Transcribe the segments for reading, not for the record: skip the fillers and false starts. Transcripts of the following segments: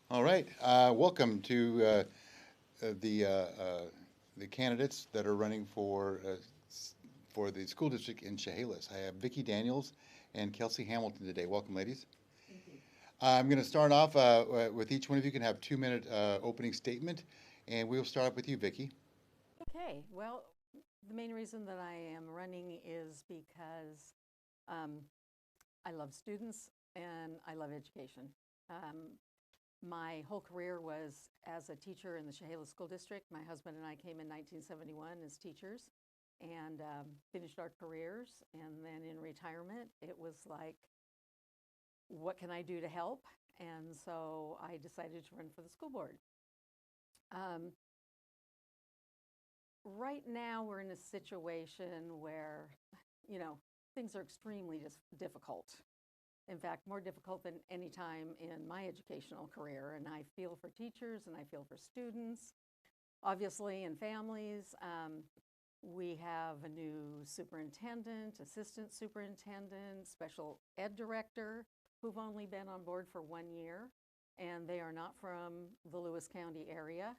All right. Welcome to uh, the uh, uh, the candidates that are running for the school district in Chehalis. I have Vicki Daniels and Kelsey Hamilton today. Welcome, ladies. I'm going to start off with each one of you can have 2 minute opening statement, and we'll start off with you, Vicki. Okay, well, the main reason that I am running is because um, I love students and I love education. Um, my whole career was as a teacher in the Chehalis School District. My husband and I came in 1971 as teachers and finished our careers. And then in retirement, it was like, what can I do to help? And so I decided to run for the school board. Um, right now we're in a situation where, you know, things are extremely difficult. In fact, more difficult than any time in my educational career. And I feel for teachers and I feel for students, obviously, and families. We have a new superintendent, assistant superintendent, special ed director who've only been on board for 1 year, and they are not from the Lewis County area.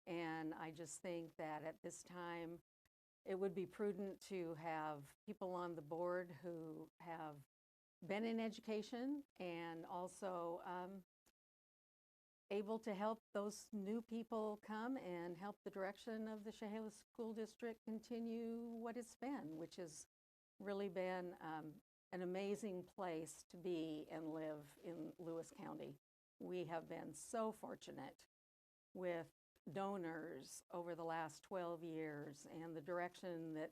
And I just think that at this time, it would be prudent to have people on the board who have been in education and also able to help those new people come and help the direction of the Chehalis School District continue what it's been, which has really been an amazing place to be and live in Lewis County. We have been so fortunate with donors over the last 12 years and the direction that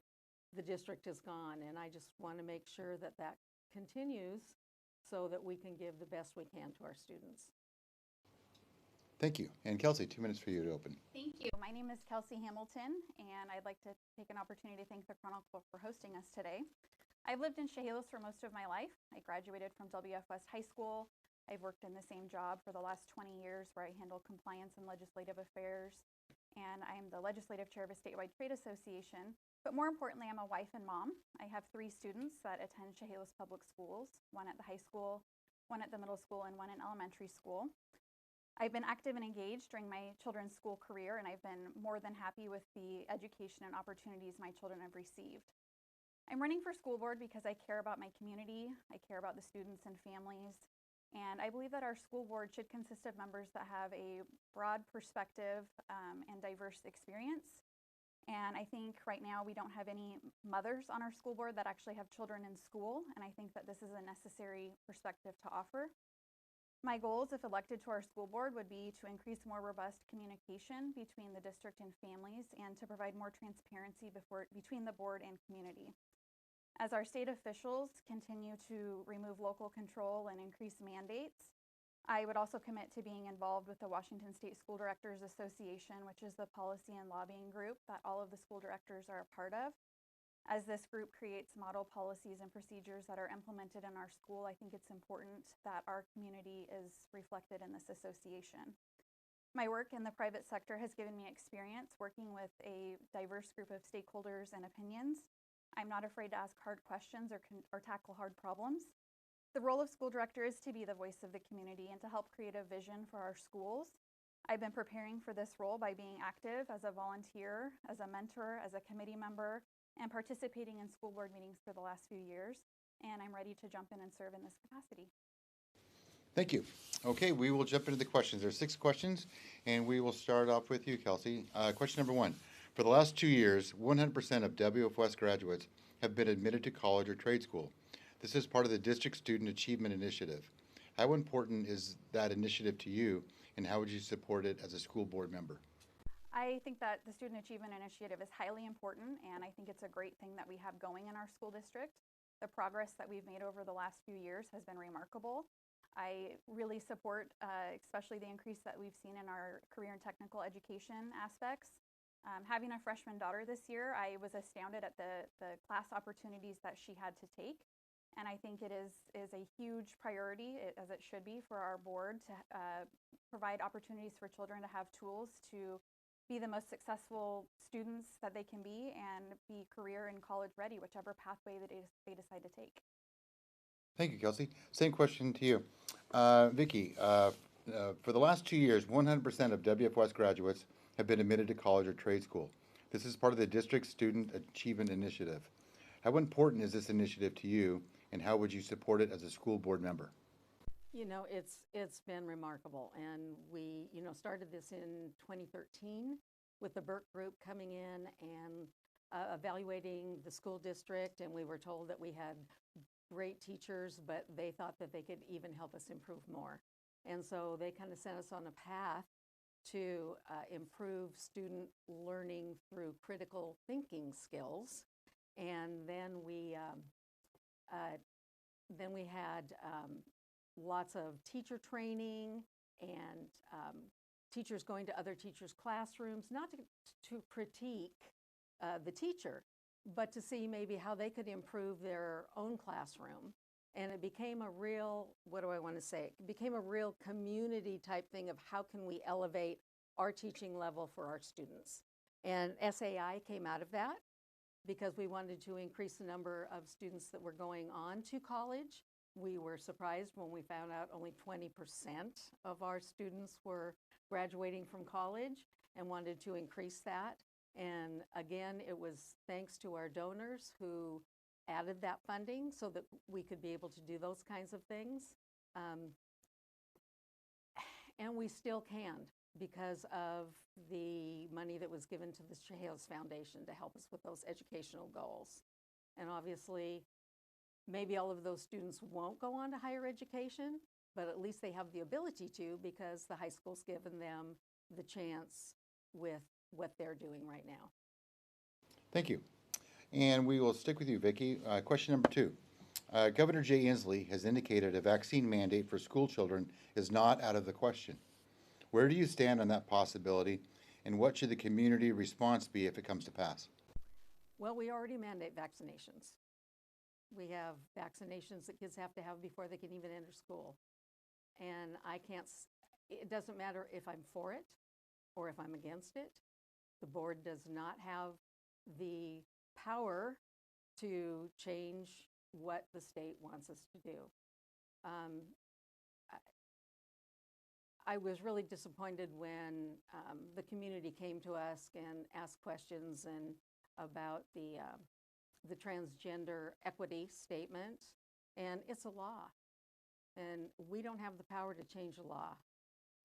the district has gone. And I just want to make sure that that continues so that we can give the best we can to our students. Thank you. And Kelsey, 2 minutes for you to open. Thank you. My name is Kelsey Hamilton, and I'd like to take an opportunity to thank the Chronicle for hosting us today. I've lived in Chehalis for most of my life. I graduated from WF West High School. I've worked in the same job for the last 20 years where I handle compliance and legislative affairs. And I am the legislative chair of a statewide trade association. But more importantly, I'm a wife and mom. I have 3 students that attend Chehalis Public Schools, one at the high school, one at the middle school, and one in elementary school. I've been active and engaged during my children's school career, and I've been more than happy with the education and opportunities my children have received. I'm running for school board because I care about my community, I care about the students and families, and I believe that our school board should consist of members that have a broad perspective and diverse experience. And I think right now we don't have any mothers on our school board that actually have children in school, and I think that this is a necessary perspective to offer. My goals, if elected to our school board, would be to increase more robust communication between the district and families and to provide more transparency between the board and community. As our state officials continue to remove local control and increase mandates, I would also commit to being involved with the Washington State School Directors Association, which is the policy and lobbying group that all of the school directors are a part of. As this group creates model policies and procedures that are implemented in our school, I think it's important that our community is reflected in this association. My work in the private sector has given me experience working with a diverse group of stakeholders and opinions. I'm not afraid to ask hard questions or tackle hard problems. The role of school director is to be the voice of the community and to help create a vision for our schools. I've been preparing for this role by being active as a volunteer, as a mentor, as a committee member, and participating in school board meetings for the last few years. And I'm ready to jump in and serve in this capacity. Thank you. Okay, we will jump into the questions. There are 6 questions, and we will start off with you, Kelsey. Question number 1. For the last 2 years, 100% of WF West graduates have been admitted to college or trade school. This is part of the District Student Achievement Initiative. How important is that initiative to you, and how would you support it as a school board member? I think that the Student Achievement Initiative is highly important, and I think it's a great thing that we have going in our school district. The progress that we've made over the last few years has been remarkable. I really support, especially the increase that we've seen in our career and technical education aspects. Having a freshman daughter this year, I was astounded at the class opportunities that she had to take. And I think it is a huge priority, as it should be, for our board to provide opportunities for children to have tools to be the most successful students that they can be and be career and college ready, whichever pathway that they decide to take. Thank you, Kelsey. Same question to you. Vicki, For the last 2 years, 100% of WFS graduates have been admitted to college or trade school. This is part of the district's Student Achievement Initiative. How important is this initiative to you, and how would you support it as a school board member? You know, it's been remarkable, and we, started this in 2013 with the Burke Group coming in and evaluating the school district, and we were told that we had great teachers, but they thought that they could even help us improve more. And so they kind of sent us on a path to improve student learning through critical thinking skills. And then we had lots of teacher training and teachers going to other teachers' classrooms, not to critique the teacher, but to see maybe how they could improve their own classroom. And it became a real, what do I want to say? It became a real community type thing of how can we elevate our teaching level for our students. And SAI came out of that because we wanted to increase the number of students that were going on to college. We were surprised when we found out only 20% of our students were graduating from college and wanted to increase that. And again, it was thanks to our donors who added that funding so that we could be able to do those kinds of things. And we still can because of the money that was given to the Chehalis Foundation to help us with those educational goals. And obviously, maybe all of those students won't go on to higher education, but at least they have the ability to because the high school's given them the chance with what they're doing right now. Thank you. And we will stick with you, Vicki. Question number 2. Governor Jay Inslee has indicated a vaccine mandate for school children is not out of the question. Where do you stand on that possibility, and what should the community response be if it comes to pass? Well, we already mandate vaccinations. We have vaccinations that kids have to have before they can even enter school. And it doesn't matter if I'm for it or if I'm against it. The board does not have the power to change what the state wants us to do. I was really disappointed when the community came to us and asked questions and about the transgender equity statement, and it's a law, and we don't have the power to change a law.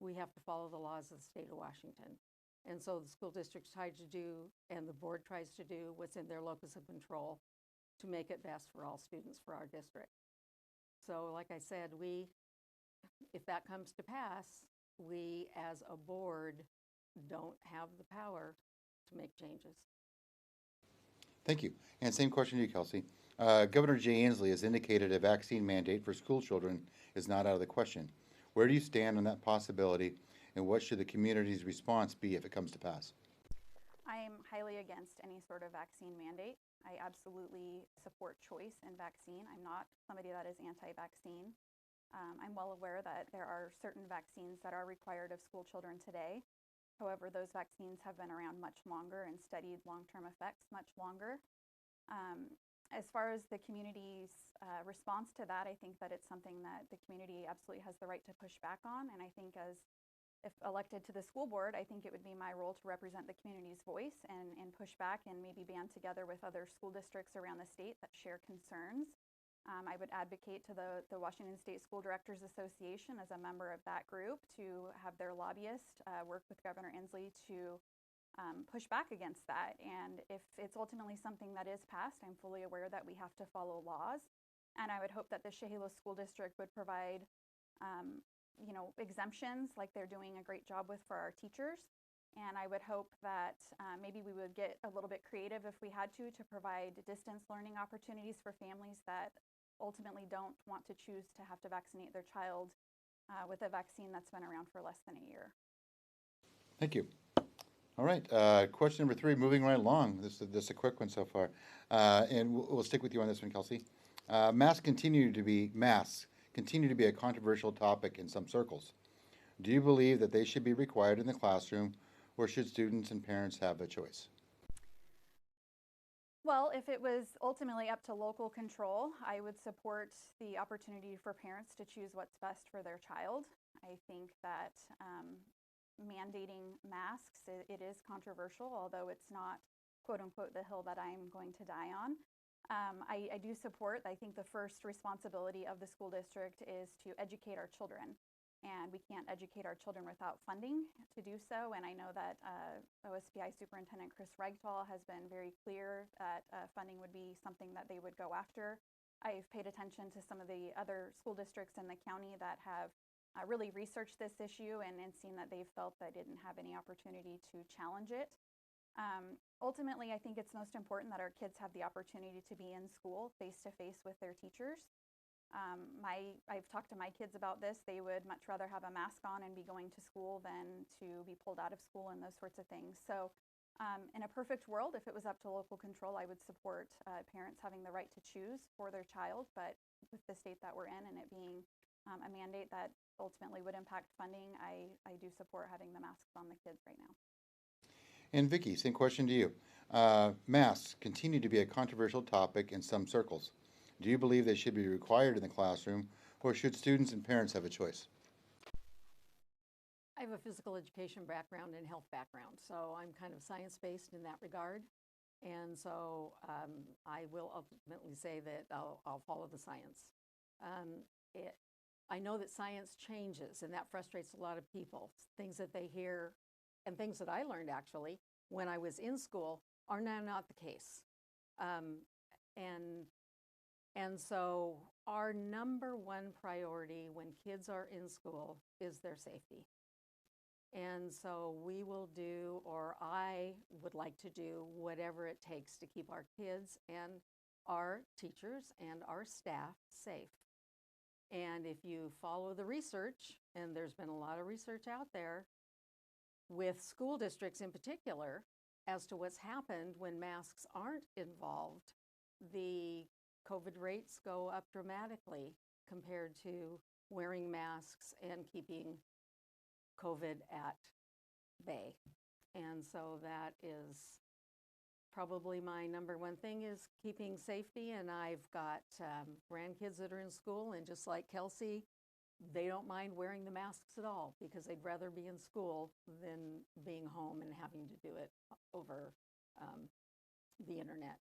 We have to follow the laws of the state of Washington. And so the school districts try to do, and the board tries to do what's in their locus of control to make it best for all students for our district. So like I said, if that comes to pass, we as a board don't have the power to make changes. Thank you. And same question to you, Kelsey. Governor Jay Inslee has indicated a vaccine mandate for school children is not out of the question. Where do you stand on that possibility, and what should the community's response be if it comes to pass? I am highly against any sort of vaccine mandate. I absolutely support choice in vaccine. I'm not somebody that is anti-vaccine. I'm well aware that there are certain vaccines that are required of school children today. However, those vaccines have been around much longer and studied long-term effects much longer. As far as the community's response to that, I think that it's something that the community absolutely has the right to push back on. And I think if elected to the school board, I think it would be my role to represent the community's voice and push back and maybe band together with other school districts around the state that share concerns. I would advocate to the Washington State School Directors Association as a member of that group to have their lobbyists work with Governor Inslee to push back against that. And if it's ultimately something that is passed, I'm fully aware that we have to follow laws. And I would hope that the Chehalis School District would provide exemptions like they're doing a great job with for our teachers. And I would hope that maybe we would get a little bit creative if we had to provide distance learning opportunities for families that ultimately don't want to choose to have to vaccinate their child with a vaccine that's been around for less than a year. Thank you. All right, question number 3, moving right along. This is a quick one so far. And we'll stick with you on this one, Kelsey. Masks continue to be a controversial topic in some circles. Do you believe that they should be required in the classroom, or should students and parents have a choice? Well, if it was ultimately up to local control, I would support the opportunity for parents to choose what's best for their child. I think that mandating masks, it is controversial, although it's not quote unquote the hill that I'm going to die on. I do support, I think the first responsibility of the school district is to educate our children. And we can't educate our children without funding to do so. And I know that OSPI Superintendent Chris Regtall has been very clear that funding would be something that they would go after. I've paid attention to some of the other school districts in the county that have really researched this issue and seen that they've felt they didn't have any opportunity to challenge it. Ultimately, I think it's most important that our kids have the opportunity to be in school face to face with their teachers. I've talked to my kids about this. They would much rather have a mask on and be going to school than to be pulled out of school and those sorts of things. So in a perfect world, if it was up to local control, I would support parents having the right to choose for their child. But with the state that we're in and it being a mandate that ultimately would impact funding, I do support having the masks on the kids right now. And Vicki, same question to you. Masks continue to be a controversial topic in some circles. Do you believe they should be required in the classroom, or should students and parents have a choice? I have a physical education background and health background, so I'm kind of science-based in that regard. And so I will ultimately say that I'll follow the science. Um, I know that science changes, and that frustrates a lot of people. Things that they hear and things that I learned actually when I was in school are now not the case. Um, and and so our number one priority when kids are in school is their safety. And so we will do, or I would like to do, whatever it takes to keep our kids and our teachers and our staff safe. And if you follow the research, and there's been a lot of research out there with school districts in particular as to what's happened when masks aren't involved, the COVID rates go up dramatically compared to wearing masks and keeping COVID at bay. And so that is probably my number one thing, is keeping safety. And I've got grandkids that are in school, and just like Kelsey, they don't mind wearing the masks at all because they'd rather be in school than being home and having to do it over the internet.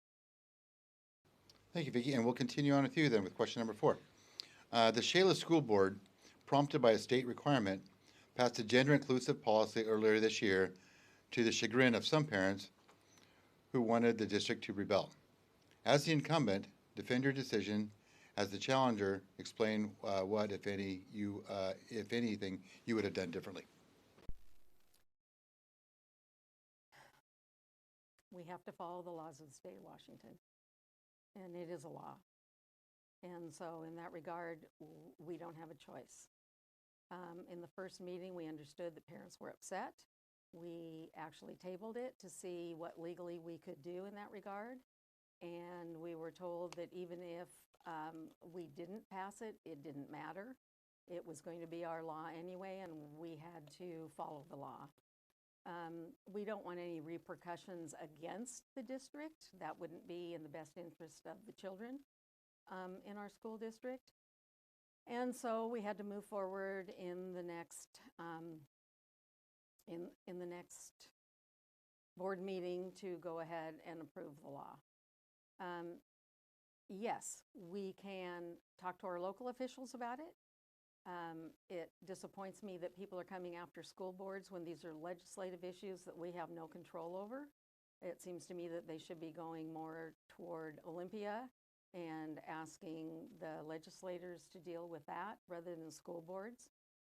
Thank you, Vicki. And we'll continue on with you then with question number 4. The Chehalis School Board, prompted by a state requirement, passed a gender-inclusive policy earlier this year to the chagrin of some parents who wanted the district to rebel. As the incumbent, defend your decision. As the challenger, explain what, if anything, you would have done differently. We have to follow the laws of the state of Washington, and it is a law. And so in that regard, we don't have a choice. In the first meeting, we understood that parents were upset. We actually tabled it to see what legally we could do in that regard. And we were told that even if we didn't pass it, it didn't matter. It was going to be our law anyway, and we had to follow the law. We don't want any repercussions against the district. That wouldn't be in the best interest of the children in our school district. And so we had to move forward in the next in the next board meeting to go ahead and approve the law. Yes, we can talk to our local officials about it. It disappoints me that people are coming after school boards when these are legislative issues that we have no control over. It seems to me that they should be going more toward Olympia and asking the legislators to deal with that rather than school boards.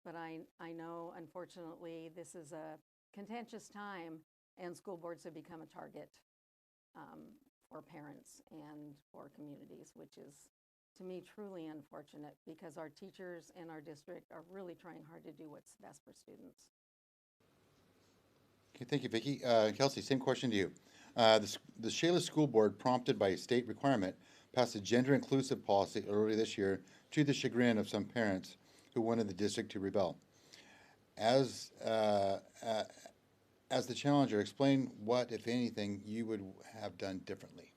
But I know, unfortunately, this is a contentious time, and school boards have become a target for parents and for communities, which is, to me, truly unfortunate, because our teachers and our district are really trying hard to do what's best for students. Okay, thank you, Vicki. Kelsey, same question to you. The Chehalis School Board, prompted by a state requirement, passed a gender-inclusive policy earlier this year to the chagrin of some parents who wanted the district to rebel. As the challenger, explain what, if anything, you would have done differently.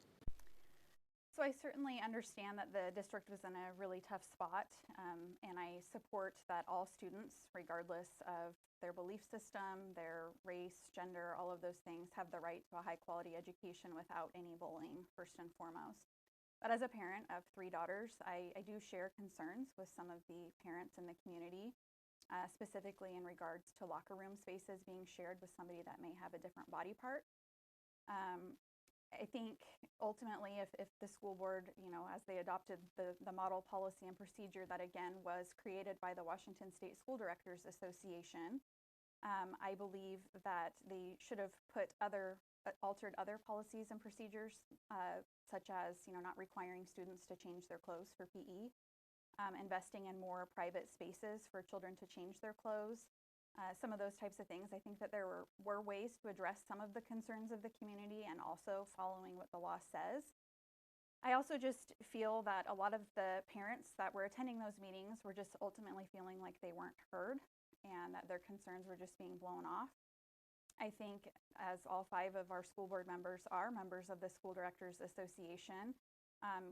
So I certainly understand that the district was in a really tough spot, and I support that all students, regardless of their belief system, their race, gender, all of those things, have the right to a high quality education without any bullying, first and foremost. But as a parent of 3 daughters, I do share concerns with some of the parents in the community, specifically in regards to locker room spaces being shared with somebody that may have a different body part. I think ultimately if the school board, as they adopted the model policy and procedure that again was created by the Washington State School Directors Association, I believe that they should have altered other policies and procedures, such as, not requiring students to change their clothes for PE, investing in more private spaces for children to change their clothes. Some of those types of things. I think that there were ways to address some of the concerns of the community and also following what the law says. I also just feel that a lot of the parents that were attending those meetings were just ultimately feeling like they weren't heard and that their concerns were just being blown off. I think, as all 5 of our school board members are members of the School Directors Association,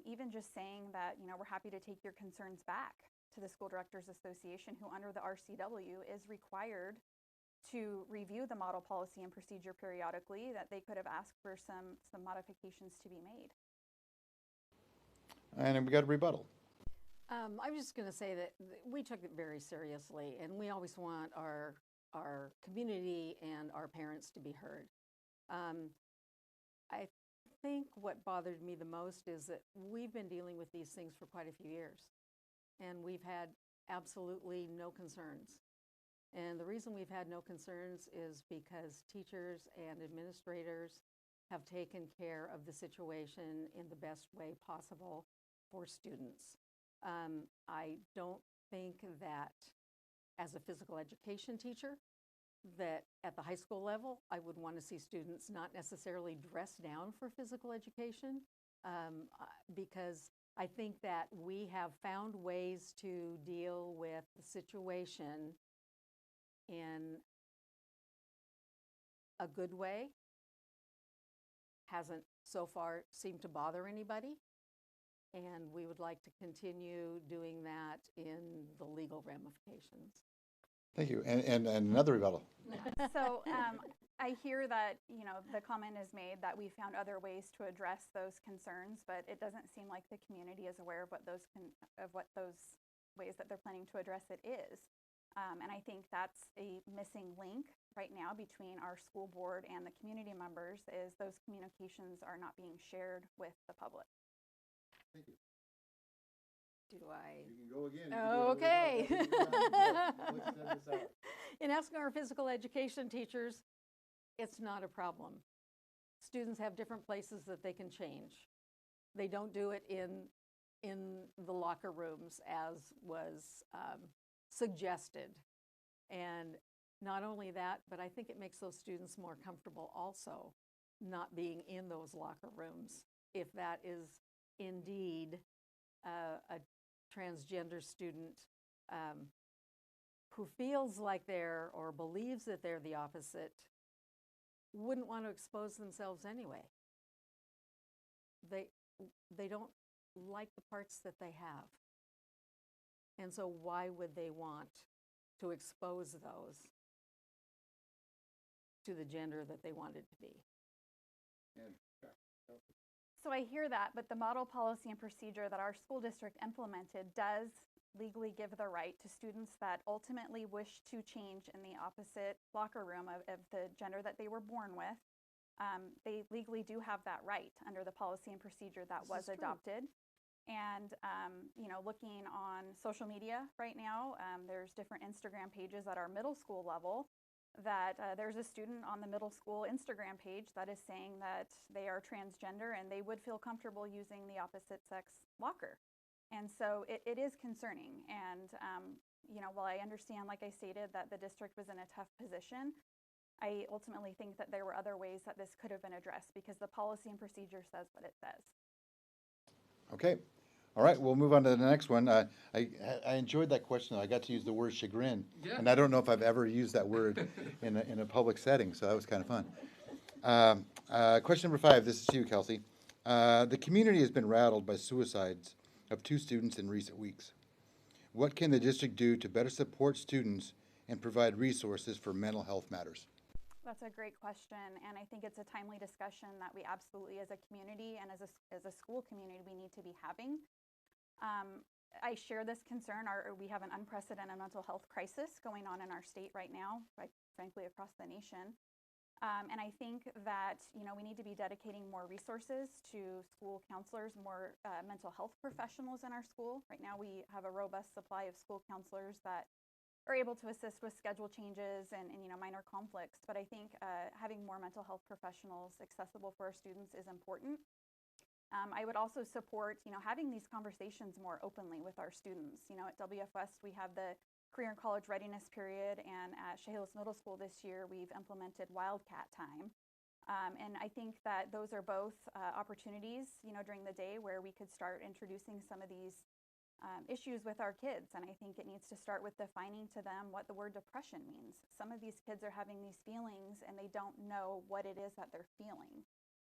even just saying that, we're happy to take your concerns back to the School Directors Association, who under the RCW is required to review the model policy and procedure periodically, that they could have asked for some modifications to be made. And then we got a rebuttal. I'm just going to say that we took it very seriously, and we always want our community and our parents to be heard. I think what bothered me the most is that we've been dealing with these things for quite a few years, and we've had absolutely no concerns. And the reason we've had no concerns is because teachers and administrators have taken care of the situation in the best way possible for students. I don't think that as a physical education teacher, that at the high school level, I would want to see students not necessarily dress down for physical education, because I think that we have found ways to deal with the situation in a good way. Hasn't so far seemed to bother anybody. And we would like to continue doing that in the legal ramifications. Thank you. And another rebuttal. So I hear that, the comment is made that we found other ways to address those concerns, but it doesn't seem like the community is aware of what those ways that they're planning to address it is. And I think that's a missing link right now between our school board and the community members, is those communications are not being shared with the public. Thank you. Do I? You can go again. Okay. Let's send this out. In asking our physical education teachers, it's not a problem. Students have different places that they can change. They don't do it in the locker rooms as was suggested. And not only that, but I think it makes those students more comfortable also not being in those locker rooms, if that is indeed a transgender student who feels like they're or believes that they're the opposite, wouldn't want to expose themselves anyway. They don't like the parts that they have. And so why would they want to expose those to the gender that they wanted to be? So I hear that, but the model policy and procedure that our school district implemented does legally give the right to students that ultimately wish to change in the opposite locker room of the gender that they were born with. They legally do have that right under the policy and procedure that was adopted. And, looking on social media right now, there's different Instagram pages at our middle school level that there's a student on the middle school Instagram page that is saying that they are transgender and they would feel comfortable using the opposite sex locker. And so it is concerning. And, while I understand, like I stated, that the district was in a tough position, I ultimately think that there were other ways that this could have been addressed because the policy and procedure says what it says. Okay. All right, we'll move on to the next one. I enjoyed that question. I got to use the word chagrin, and I don't know if I've ever used that word in a public setting, so that was kind of fun. Question number 5, this is to you, Kelsey. The community has been rattled by suicides of two students in recent weeks. What can the district do to better support students and provide resources for mental health matters? That's a great question, and I think it's a timely discussion that we absolutely, as a community and as a school community, we need to be having. I share this concern. We have an unprecedented mental health crisis going on in our state right now, right, frankly, across the nation. And I think that we need to be dedicating more resources to school counselors, more mental health professionals in our school. Right now, we have a robust supply of school counselors that are able to assist with schedule changes and minor conflicts. But I think having more mental health professionals accessible for our students is important. I would also support having these conversations more openly with our students. At WF West, we have the career and college readiness period, and at Chehalis Middle School this year, we've implemented Wildcat Time. And I think that those are both opportunities, during the day where we could start introducing some of these issues with our kids. And I think it needs to start with defining to them what the word depression means. Some of these kids are having these feelings and they don't know what it is that they're feeling.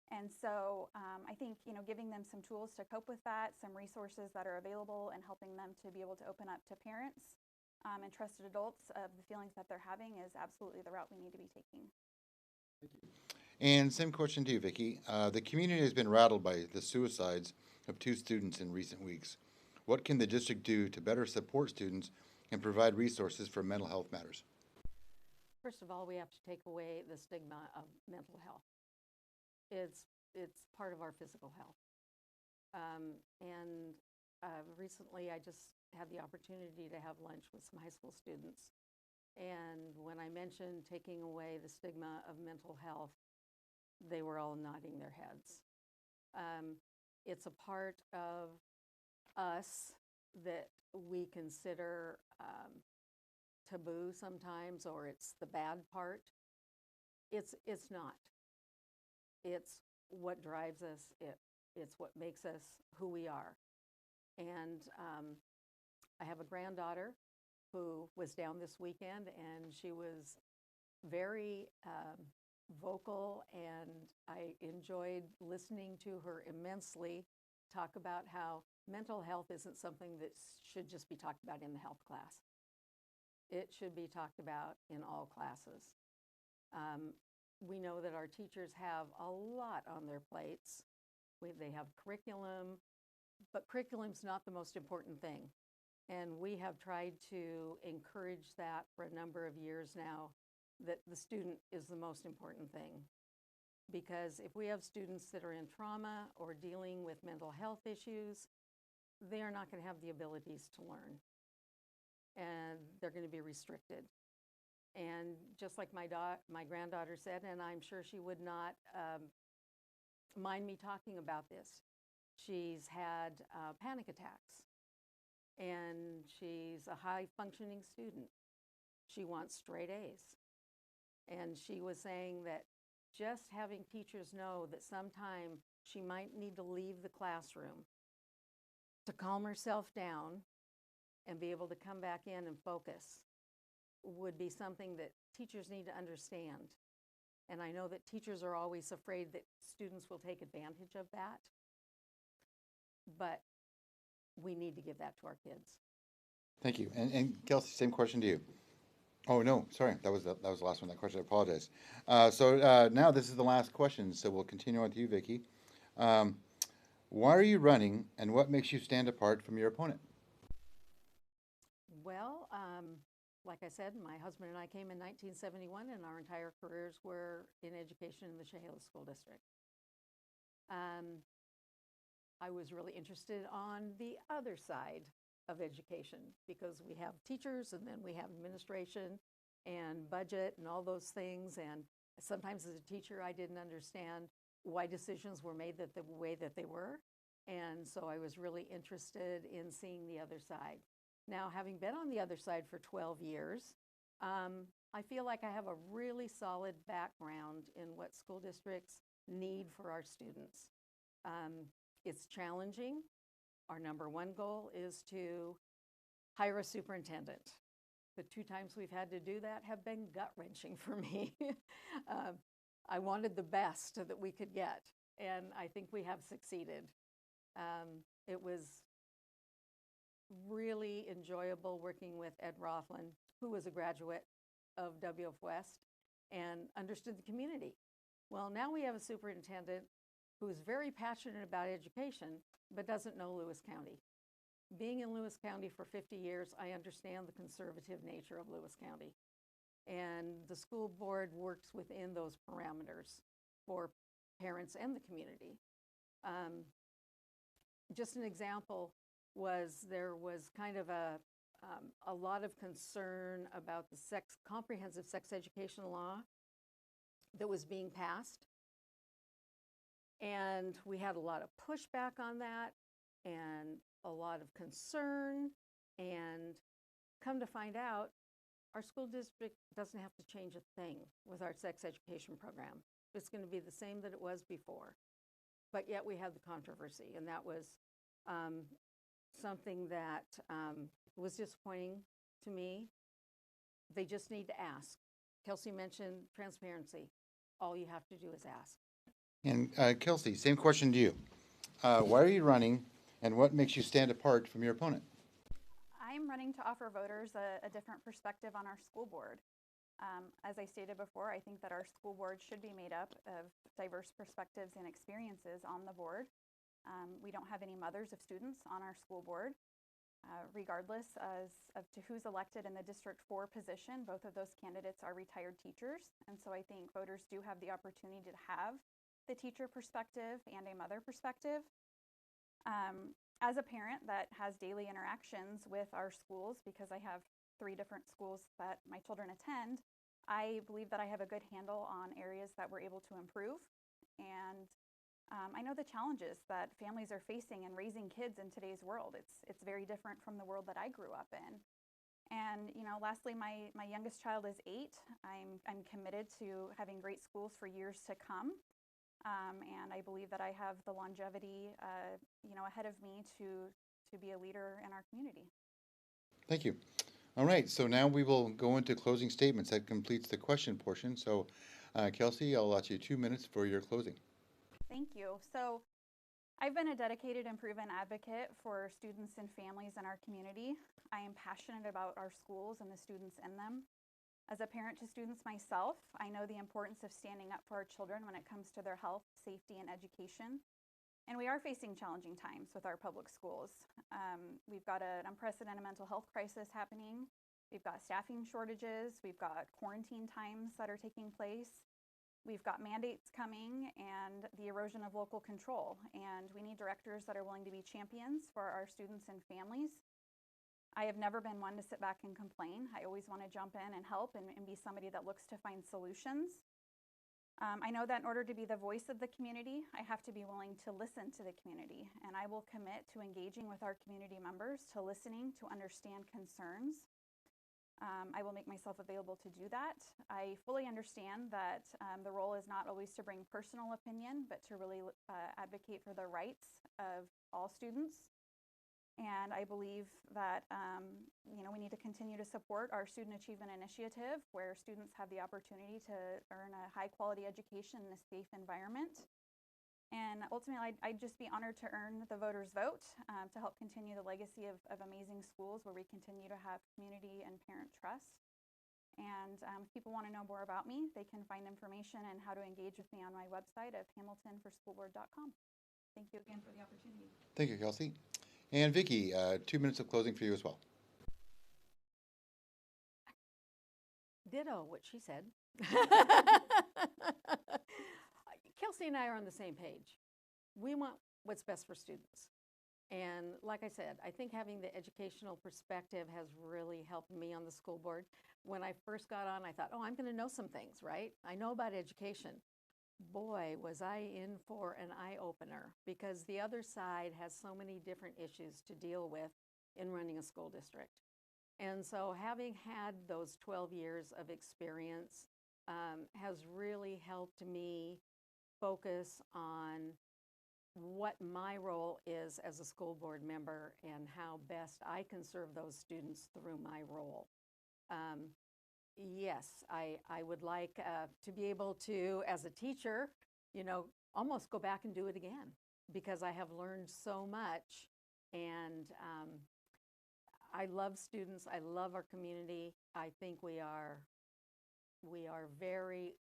And so I think, giving them some tools to cope with that, some resources that are available, and helping them to be able to open up to parents and trusted adults of the feelings that they're having is absolutely the route we need to be taking. And same question to you, Vicki. The community has been rattled by the suicides of two students in recent weeks. What can the district do to better support students and provide resources for mental health matters? First of all, we have to take away the stigma of mental health. It's part of our physical health. And recently I just had the opportunity to have lunch with some high school students. And when I mentioned taking away the stigma of mental health, they were all nodding their heads. It's a part of us that we consider taboo sometimes, or it's the bad part. It's not. It's what drives us. It's what makes us who we are. And I have a granddaughter who was down this weekend, and she was very vocal, and I enjoyed listening to her immensely talk about how mental health isn't something that should just be talked about in the health class. It should be talked about in all classes. We know that our teachers have a lot on their plates. They have curriculum, but curriculum's not the most important thing. And we have tried to encourage that for a number of years now, that the student is the most important thing. Because if we have students that are in trauma or dealing with mental health issues, they are not going to have the abilities to learn. And they're going to be restricted. And just like my granddaughter said, and I'm sure she would not mind me talking about this, she's had panic attacks. And she's a high-functioning student. She wants straight A's. And she was saying that just having teachers know that sometime she might need to leave the classroom to calm herself down and be able to come back in and focus would be something that teachers need to understand. And I know that teachers are always afraid that students will take advantage of that. But we need to give that to our kids. Thank you. And Kelsey, same question to you. Oh, no, sorry. That was the last one, that question. I apologize. So now this is the last question, so we'll continue on to you, Vicki. Why are you running, and what makes you stand apart from your opponent? Well, like I said, my husband and I came in 1971, and our entire careers were in education in the Chehalis School District. I was really interested on the other side of education, because we have teachers, and then we have administration and budget and all those things. And sometimes as a teacher, I didn't understand why decisions were made the way that they were. And so I was really interested in seeing the other side. Now, having been on the other side for 12 years, I feel like I have a really solid background in what school districts need for our students. It's challenging. Our number one goal is to hire a superintendent. The 2 times we've had to do that have been gut-wrenching for me. I wanted the best that we could get. and I think we have succeeded. It was really enjoyable working with Ed Rothland, who was a graduate of WF West and understood the community. Well, now we have a superintendent who is very passionate about education, but doesn't know Lewis County. Being in Lewis County for 50 years, I understand the conservative nature of Lewis County. And the school board works within those parameters for parents and the community. Just an example was there was kind of a lot of concern about the comprehensive sex education law that was being passed. And we had a lot of pushback on that and a lot of concern. And come to find out, our school district doesn't have to change a thing with our sex education program. It's going to be the same that it was before. But yet we had the controversy, and that was something that was disappointing to me. They just need to ask. Kelsey mentioned transparency. All you have to do is ask. And Kelsey, same question to you. Why are you running, and what makes you stand apart from your opponent? I'm running to offer voters a different perspective on our school board. As I stated before, I think that our school board should be made up of diverse perspectives and experiences on the board. We don't have any mothers of students on our school board. Regardless of to who's elected in the District 4 position, both of those candidates are retired teachers. And so I think voters do have the opportunity to have the teacher perspective and a mother perspective. As a parent that has daily interactions with our schools, because I have 3 different schools that my children attend, I believe that I have a good handle on areas that we're able to improve. And I know the challenges that families are facing in raising kids in today's world. It's very different from the world that I grew up in. And lastly, my youngest child is 8. I'm committed to having great schools for years to come. And I believe that I have the longevity, ahead of me to be a leader in our community. Thank you. All right, so now we will go into closing statements. That completes the question portion. So, Kelsey, I'll allot you 2 minutes for your closing. Thank you. So I've been a dedicated and proven advocate for students and families in our community. I am passionate about our schools and the students in them. As a parent to students myself, I know the importance of standing up for our children when it comes to their health, safety, and education. And we are facing challenging times with our public schools. We've got an unprecedented mental health crisis happening. We've got staffing shortages. We've got quarantine times that are taking place. We've got mandates coming and the erosion of local control. And we need directors that are willing to be champions for our students and families. I have never been one to sit back and complain. I always want to jump in and help and be somebody that looks to find solutions. I know that in order to be the voice of the community, I have to be willing to listen to the community. And I will commit to engaging with our community members, to listening, to understand concerns. I will make myself available to do that. I fully understand that the role is not always to bring personal opinion, but to really advocate for the rights of all students. And I believe that we need to continue to support our Student Achievement Initiative, where students have the opportunity to earn a high-quality education in a safe environment. And ultimately, I'd just be honored to earn the voters' vote to help continue the legacy of amazing schools where we continue to have community and parent trust. And if people want to know more about me, they can find information and how to engage with me on my website of hamiltonforschoolboard.com. Thank you again for the opportunity. Thank you, Kelsey. And Vicki, 2 minutes of closing for you as well. Ditto what she said. Kelsey and I are on the same page. We want what's best for students. And like I said, I think having the educational perspective has really helped me on the school board. When I first got on, I thought, oh, I'm going to know some things, right? I know about education. Boy, was I in for an eye-opener, because the other side has so many different issues to deal with in running a school district. And so having had those 12 years of experience has really helped me focus on what my role is as a school board member and how best I can serve those students through my role. Yes, I would like to be able to, as a teacher, almost go back and do it again because I have learned so much. And I love students. I love our community. I think we are very,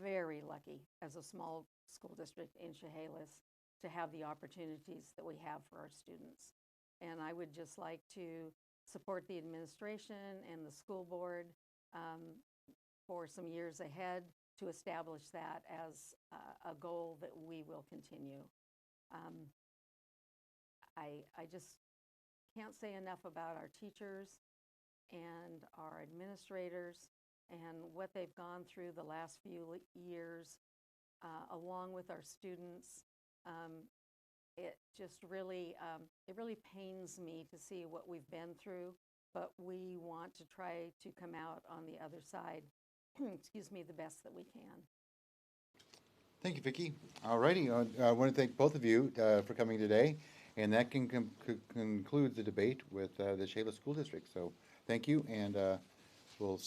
very lucky as a small school district in Chehalis to have the opportunities that we have for our students. And I would just like to support the administration and the school board for some years ahead to establish that as a goal that we will continue. I just can't say enough about our teachers and our administrators and what they've gone through the last few years, along with our students. It just really, it really pains me to see what we've been through, but we want to try to come out on the other side, excuse me, the best that we can. Thank you, Vicki. All righty, I want to thank both of you for coming today, and that can conclude the debate with the Chehalis School District. So thank you, and we'll sign